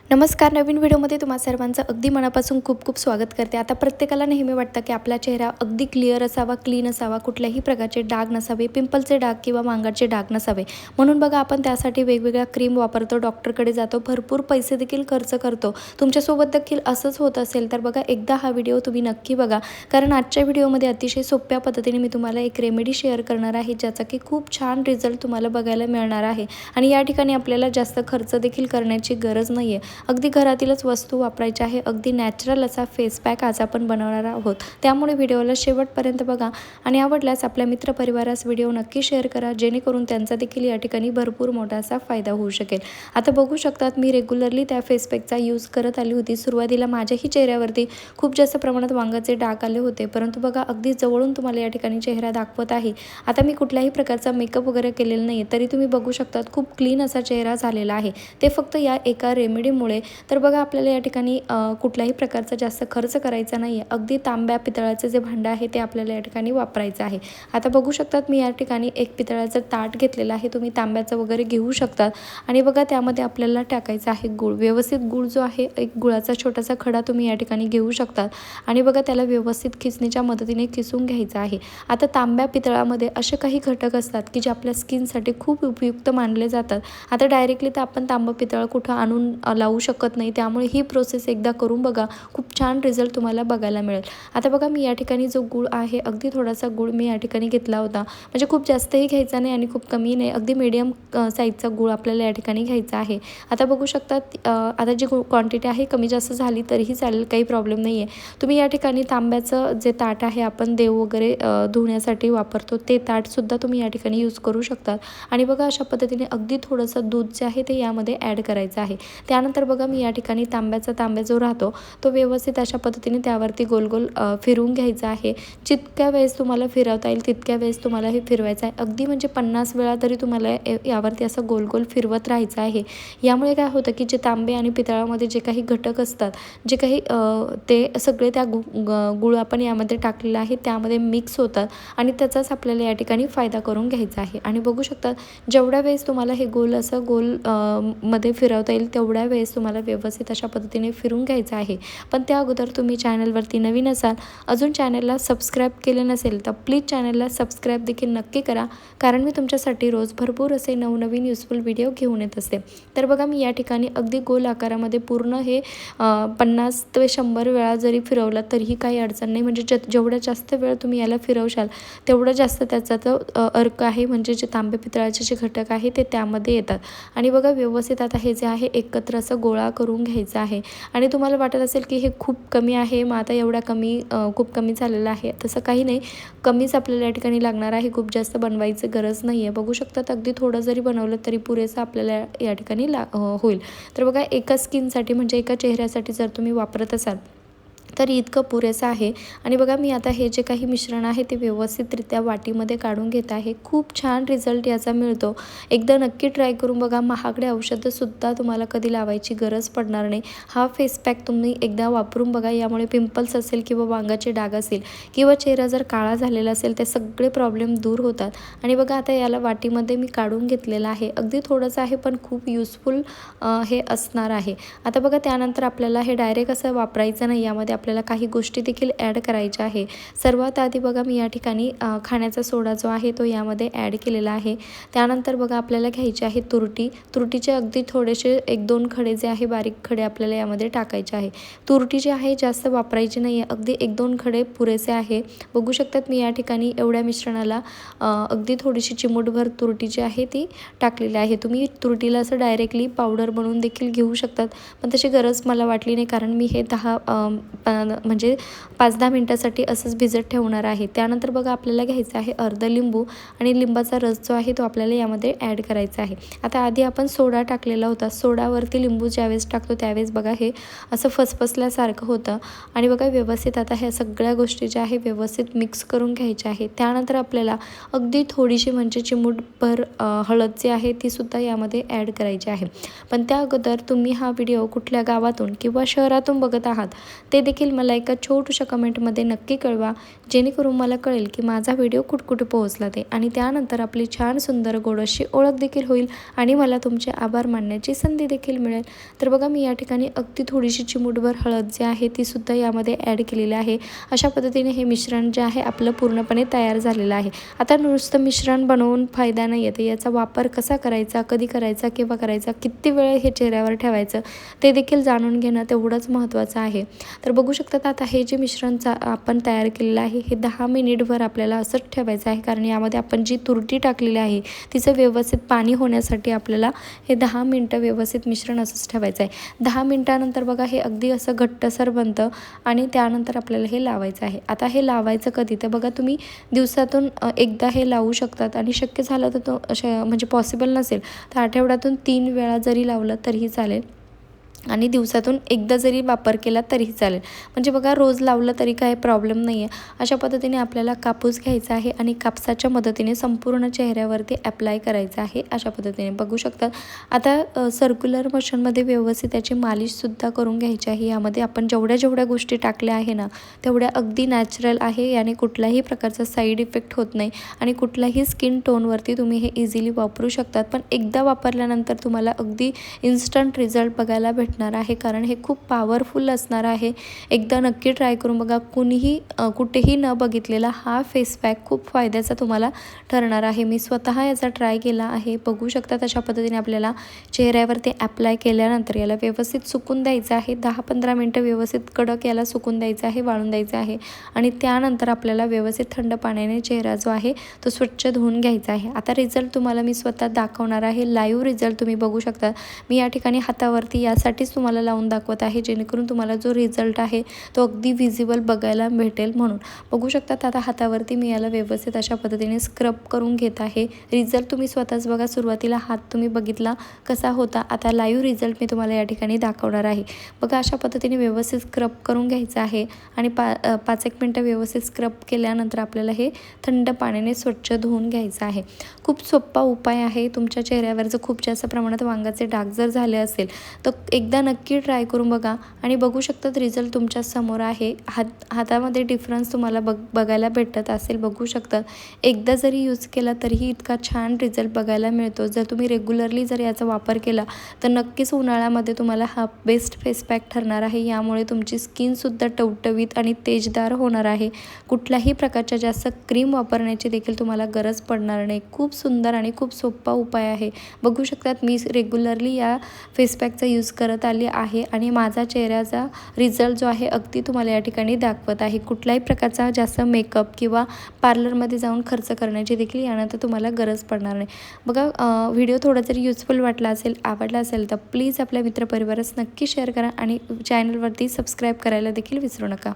नमस्कार. नवीन व्हिडिओमध्ये तुम्हा सर्वांचं अगदी मनापासून खूप खूप स्वागत करते. आता प्रत्येकाला नेहमी वाटतं की आपला चेहरा अगदी क्लिअर असावा, क्लीन असावा, कुठल्याही प्रकारचे डाग नसावे, पिंपलचे डाग किंवा मांगाचे डाग नसावे. म्हणून बघा आपण त्यासाठी वेगवेगळ्या क्रीम वापरतो, डॉक्टरकडे जातो, भरपूर पैसे देखील खर्च करतो. तुमच्यासोबत देखील असंच होत असेल तर बघा एकदा हा व्हिडिओ तुम्ही नक्की बघा, कारण आजच्या व्हिडिओमध्ये अतिशय सोप्या पद्धतीने मी तुम्हाला एक रेमेडी शेअर करणार आहे, ज्याचा की खूप छान रिझल्ट तुम्हाला बघायला मिळणार आहे. आणि या ठिकाणी आपल्याला जास्त खर्च देखील करण्याची गरज नाही आहे. अगदी घरातीलच वस्तू वापरायच्या आहे. अगदी नॅचरल असा फेस पॅक आज आपण बनवणार आहोत. त्यामुळे व्हिडिओला शेवटपर्यंत बघा आणि आवडल्यास आपल्या मित्रपरिवारास व्हिडिओ नक्की शेअर करा, जेणेकरून त्यांचा देखील या ठिकाणी भरपूर मोठा असा फायदा होऊ शकेल. आता बघू शकतात मी रेग्युलरली त्या फेस पॅकचा यूज करत आली होती. सुरुवातीला माझ्याही चेहऱ्यावरती खूप जास्त प्रमाणात वांगाचे डाग आले होते, परंतु बघा अगदी जवळून तुम्हाला या ठिकाणी चेहरा दाखवत आहे. आता मी कुठल्याही प्रकारचा मेकअप वगैरे केलेला नाही, तरी तुम्ही बघू शकतात खूप क्लीन असा चेहरा झालेला आहे. ते फक्त या एका रेमेडीमुळे. तर बघा आपल्याला या ठिकाणी कुठल्याही प्रकारचा जास्त खर्च करायचा नाही आहे. अगदी तांब्या पितळाचं जे भांडं आहे ते आपल्याला या ठिकाणी वापरायचं आहे. आता बघू शकतात मी या ठिकाणी एक पितळाचं ताट घेतलेलं आहे. तुम्ही तांब्याचं वगैरे घेऊ शकतात. आणि बघा त्यामध्ये आपल्याला टाकायचं आहे गूळ. व्यवस्थित गूळ जो आहे, एक गुळाचा छोटासा खडा तुम्ही या ठिकाणी घेऊ शकतात. आणि बघा त्याला व्यवस्थित खिसणीच्या मदतीने खिसून घ्यायचं आहे. आता तांब्या पितळामध्ये असे काही घटक असतात की जे आपल्या स्किनसाठी खूप उपयुक्त मानले जातात. आता डायरेक्टली तर आपण तांबं पितळ कुठं आणून लावू शकत नाही, त्यामुळे ही प्रोसेस एकदा करून बघा, खूप छान रिझल्ट तुम्हाला बघायला मिळेल. आता बघा मी या ठिकाणी जो गूळ आहे, अगदी थोडासा गूळ मी या ठिकाणी घेतला होता. म्हणजे खूप जास्तही घ्यायचा नाही आणि खूप कमी नाही, अगदी मीडियम साईजचा गूळ आपल्याला या ठिकाणी घ्यायचा आहे. आता बघू शकतात आता जी क्वांटिटी आहे कमी जास्त झाली तरीही चालेल, काही प्रॉब्लेम नाही आहे. तुम्ही या ठिकाणी तांब्याचं जे ताट आहे, आपण देव वगैरे धुण्यासाठी वापरतो, ते ताटसुद्धा तुम्ही या ठिकाणी यूज करू शकतात. आणि बघा अशा पद्धतीने अगदी थोडंसं दूध जे आहे ते यामध्ये ॲड करायचं आहे. त्यानंतर बघा मी या ठिकाणी तांब्या जो राहतो तो व्यवस्थित अशा पद्धतीने त्यावरती गोल गोल फिरवून घ्यायचा आहे. जितक्या वेळेस तुम्हाला फिरवता येईल तितक्या वेळेस तुम्हाला हे फिरवायचं आहे. अगदी म्हणजे 50 वेळा तरी तुम्हाला यावरती असं गोल गोल फिरवत राहायचं आहे. यामुळे काय होतं की जे तांबे आणि पितळामध्ये जे काही घटक असतात, जे काही ते सगळे त्या गुळ आपण यामध्ये टाकलेला आहे त्यामध्ये मिक्स होतात आणि त्याचाच आपल्याला या ठिकाणी फायदा करून घ्यायचा आहे. आणि बघू शकता जेवढ्या वेळेस तुम्हाला हे गोल असं गोल मध्ये फिरवता येईल तेवढ्या वेळेस तुम्हाला व्यवस्थित अशा पद्धतीने फिरून घ्यायचं आहे. पण त्या अगोदर तुम्ही चॅनलवरती नवीन असाल, अजून चॅनलला सबस्क्राईब केले नसेल तर प्लीज चॅनलला सबस्क्राईब देखील नक्की करा, कारण मी तुमच्यासाठी रोज भरपूर असे नवनवीन युजफुल व्हिडिओ घेऊन येत असते. तर बघा मी या ठिकाणी अगदी गोल आकारामध्ये पूर्ण हे 50 ते 100 वेळा जरी फिरवलं तरीही काही अडचण नाही. म्हणजे जेवढ्या जास्त वेळ तुम्ही याला फिरवशाल तेवढं जास्त त्याचा जो अर्क आहे, म्हणजे जे तांबे पितळाचे जे घटक आहे ते त्यामध्ये येतात. आणि बघा व्यवस्थित आता हे जे आहे एकत्र असं गोळा करून घ्यायचं आहे. आणि तुम्हाला वाटत असेल की हे खूप कमी आहे, मग आता एवढा खूप कमी झालेलं आहे, तसं काही नाही. कमीच आपल्याला या ठिकाणी लागणार आहे, खूप जास्त बनवायची गरज नाही आहे. बघू शकतात अगदी थोडं जरी बनवलं तरी पुरेसं आपल्याला या ठिकाणी होईल. तर बघा एका स्किनसाठी म्हणजे एका चेहऱ्यासाठी जर तुम्ही वापरत असाल तर इतकं पुरेसं आहे. आणि बघा मी आता हे जे काही मिश्रण आहे ते व्यवस्थितरित्या वाटीमध्ये काढून घेत आहे. खूप छान रिझल्ट याचा मिळतो. एकदा नक्की ट्राय करून बघा. महागडे औषधंसुद्धा तुम्हाला कधी लावायची गरज पडणार नाही. हा फेस पॅक तुम्ही एकदा वापरून बघा. यामुळे पिंपल्स असेल किंवा वांगाचे डाग असेल किंवा चेहरा जर काळा झालेला असेल ते सगळे प्रॉब्लेम दूर होतात. आणि बघा आता याला वाटीमध्ये मी काढून घेतलेलं आहे. अगदी थोडंसं आहे पण खूप युजफुल हे असणार आहे. आता बघा त्यानंतर आपल्याला हे डायरेक्ट असं वापरायचं नाही, यामध्ये आपल्याला काही गोष्टी देखील ॲड करायच्या आहे. सर्वात आधी बघा मी या ठिकाणी खाण्याचा सोडा जो आहे तो यामध्ये ॲड केलेला आहे. त्यानंतर बघा आपल्याला घ्यायची आहे तुरटीचे अगदी थोडेसे 1-2 खडे जे आहे, बारीक खडे आपल्याला यामध्ये टाकायचे आहे. तुरटी जी आहे जास्त वापरायची नाही आहे, अगदी 1-2 खडे पुरेसे आहे. बघू शकतात मी या ठिकाणी एवढ्या मिश्रणाला अगदी थोडीशी चिमूटभर तुरटी जी आहे ती टाकलेली आहे. तुम्ही तुरटीला असं डायरेक्टली पावडर बनवून देखील घेऊ शकतात, पण तशी गरज मला वाटली नाही, कारण मी हे 5-10 मिनटासाठी असंच भिजत ठेवणार आहे. त्यानंतर बघा आपल्याला घ्यायचं आहे अर्ध लिंबू आणि लिंबाचा रस जो आहे तो आपल्याला यामध्ये ॲड करायचा आहे. आता आधी आपण सोडा टाकलेला होता. सोडावरती लिंबू ज्यावेळेस टाकतो त्यावेळेस बघा हे असं फसफसल्यासारखं होतं. आणि बघा व्यवस्थित आता ह्या सगळ्या गोष्टी ज्या आहे व्यवस्थित मिक्स करून घ्यायच्या आहे. त्यानंतर आपल्याला अगदी थोडीशी म्हणजे चिमूटभर हळद जी आहे तीसुद्धा यामध्ये ॲड करायची आहे. पण त्या अगोदर तुम्ही हा व्हिडिओ कुठल्या गावातून किंवा शहरातून बघत आहात ते देखील देखील मला एका छोट्याशा कमेंटमध्ये नक्की कळवा, जेणेकरून मला कळेल की माझा व्हिडिओ कुठे पोहोचला ते, आणि त्यानंतर आपली छान सुंदर गोड अशी ओळख देखील होईल आणि मला तुमचे आभार मानण्याची संधी देखील मिळेल. तर बघा, मी या ठिकाणी अगदी थोडीशी चिमूटभर हळद जी आहे ती सुद्धा यामध्ये ॲड केलेली आहे. अशा पद्धतीने हे मिश्रण जे आहे आपलं पूर्णपणे तयार झालेलं आहे. आता नुसतं मिश्रण बनवून फायदा नाही आहे, याचा वापर कसा करायचा, कधी करायचा, केव्हा करायचा, किती वेळ हे चेहऱ्यावर ठेवायचं ते देखील जाणून घेणं तेवढंच महत्त्वाचं आहे. तर बघू शकतात, आता हे जे मिश्रण आपण तयार केलेलं आहे हे 10 मिनिटभर आपल्याला असंच ठेवायचं आहे, कारण यामध्ये आपण जी तुरटी टाकलेली आहे तिचं व्यवस्थित पाणी होण्यासाठी आपल्याला हे 10 मिनटं व्यवस्थित मिश्रण असंच ठेवायचं आहे. 10 मिनटानंतर बघा हे अगदी असं घट्टसर बनतं आणि त्यानंतर आपल्याला हे लावायचं आहे. आता हे लावायचं कधी, तर बघा तुम्ही दिवसातून एकदा हे लावू शकतात आणि शक्य झालं तर तो म्हणजे पॉसिबल नसेल तर आठवड्यातून 3 वेळा जरी लावलं तरीही चालेल आणि दिवसातून एकदा जरी वापर केला तरीही चालेल. म्हणजे बघा, रोज लावलं तरी काही प्रॉब्लेम नाही आहे. अशा पद्धतीने आपल्याला कापूस घ्यायचा आहे आणि कापसाच्या मदतीने संपूर्ण चेहऱ्यावरती अप्लाय करायचं आहे. अशा पद्धतीने बघू शकतात. आता सर्क्युलर मोशनमध्ये व्यवस्थित त्याची मालिशसुद्धा करून घ्यायची आहे. यामध्ये आपण जेवढ्या गोष्टी टाकल्या आहे ना तेवढ्या अगदी नॅचरल आहे, याने कुठल्याही प्रकारचा साईड इफेक्ट होत नाही आणि कुठल्याही स्किन टोनवरती तुम्ही हे इझिली वापरू शकतात. पण एकदा वापरल्यानंतर तुम्हाला अगदी इन्स्टंट रिझल्ट बघायला भेटणार आहे, कारण हे खूप पॉवरफुल असणार आहे. एकदा नक्की ट्राय करून बघा. कुठेही न बघितलेला हा फेस पॅक खूप फायद्याचा तुम्हाला ठरणार आहे. मी स्वतः याचा ट्राय केला आहे. बघू शकता अशा पद्धतीने आपल्याला चेहऱ्यावरती अप्लाय केल्यानंतर याला व्यवस्थित सुकून द्यायचं आहे. 10-15 मिनटं व्यवस्थित कडक याला सुकून द्यायचं आहे, वाळून द्यायचं आहे आणि त्यानंतर आपल्याला व्यवस्थित थंड पाण्याने चेहरा जो आहे तो स्वच्छ धुवून घ्यायचा आहे. आता रिझल्ट तुम्हाला मी स्वतः दाखवणार आहे. लाईव्ह रिझल्ट तुम्ही बघू शकता. मी या ठिकाणी हातावरती यासाठीच तुम्हाला लावून दाखवत आहे, जेणेकरून तुम्हाला जो रिझल्ट आहे तो अगदी विजिबल बघायला भेटेल. म्हणून बघू शकतात आता हातावरती मी याला व्यवस्थित अशा पद्धतीने स्क्रब करून घेत आहे. रिझल्ट तुम्ही स्वतःच बघा. सुरुवातीला हात तुम्ही बघितला कसा होता, आता लाईव्ह रिझल्ट मी तुम्हाला या ठिकाणी दाखवणार आहे. बघा, अशा पद्धतीने व्यवस्थित स्क्रब करून घ्यायचं आहे आणि 5-1 मिनटं व्यवस्थित स्क्रब केल्यानंतर आपल्याला हे थंड पाण्याने स्वच्छ धुवून घ्यायचं आहे. खूप सोपा उपाय आहे. तुमच्या चेहऱ्यावर जर खूप जास्त प्रमाणात वांगाचे डाग जर झाले असेल तर एकदा नक्की ट्राय करून बघा आणि बघू शकतात रिझल्ट तुमच्या समोर आहे. हातामध्ये डिफरन्स तुम्हाला बघायला भेटत असेल. बघू शकतात. एकदा जरी यूज केला तरीही इतका छान रिझल्ट बघायला मिळतो. जर तुम्ही रेग्युलरली जर याचा वापर केला तर नक्कीच उन्हाळ्यामध्ये तुम्हाला हा बेस्ट फेस पॅक ठरणार आहे. यामुळे तुमची स्किनसुद्धा टवटवीत आणि तेजदार होणार आहे. कुठल्याही प्रकारच्या जास्त क्रीम वापरण्याची देखील तुम्हाला गरज पडणार नाही. खूप सुंदर आणि खूप सोपा उपाय आहे. बघू शकतात मी रेग्युलरली या फेस पॅकचा यूज करत आली आहे आणि माझा चेहऱ्याचा रिझल्ट जो आहे अगदी तुम्हाला या ठिकाणी दाखवत आहे. कुठल्याही प्रकारचा जास्त मेकअप किंवा पार्लरमध्ये जाऊन खर्च करण्याची देखील यानंतर तुम्हाला गरज पडणार नाही. बघा, व्हिडिओ थोडा जरी युजफुल वाटला असेल, आवडला असेल तर प्लीज आपल्या मित्रपरिवारास नक्की शेअर करा आणि चॅनलवरती सबस्क्राईब करायला देखील विसरू नका.